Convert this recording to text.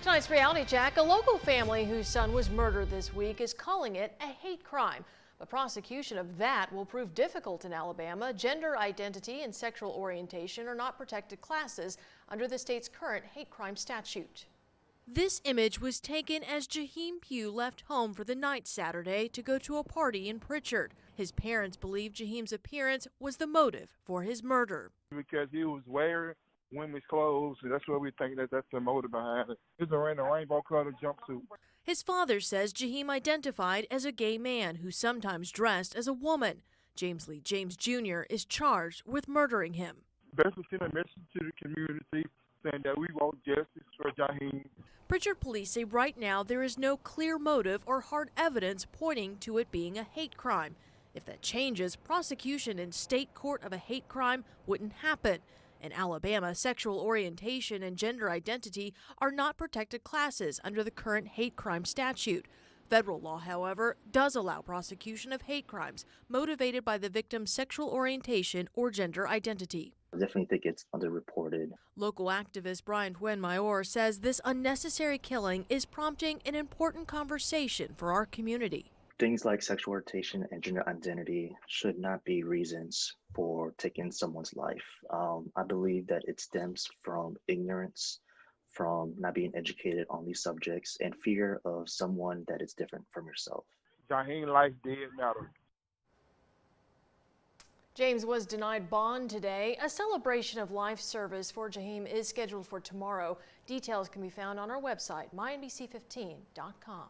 Tonight's Reality Check, a local family whose son was murdered this week is calling it a hate crime. But prosecution of that will prove difficult in Alabama. Gender identity and sexual orientation are not protected classes under the state's current hate crime statute. This image was taken as Jaheim Pugh left home for the night Saturday to go to a party in Prichard. His parents believe Jaheim's appearance was the motive for his murder. Because he was wearing women's clothes, so that's what we think that's the motive behind it. He's wearing a rainbow-colored jumpsuit. His father says Jaheim identified as a gay man who sometimes dressed as a woman. James Lee James Jr. is charged with murdering him. Basically send a message to the community saying that we want justice for Jaheim. Prichard police say right now there is no clear motive or hard evidence pointing to it being a hate crime. If that changes, prosecution in state court of a hate crime wouldn't happen. In Alabama, sexual orientation and gender identity are not protected classes under the current hate crime statute. Federal law, however, does allow prosecution of hate crimes motivated by the victim's sexual orientation or gender identity. I definitely think it's underreported. Local activist Brian Mayor says this unnecessary killing is prompting an important conversation for our community. Things like sexual orientation and gender identity should not be reasons for taking someone's life. I believe that it stems from ignorance, from not being educated on these subjects, and fear of someone that is different from yourself. Jaheim's life did matter. James was denied bond today. A celebration of life service for Jaheim is scheduled for tomorrow. Details can be found on our website, mynbc15.com.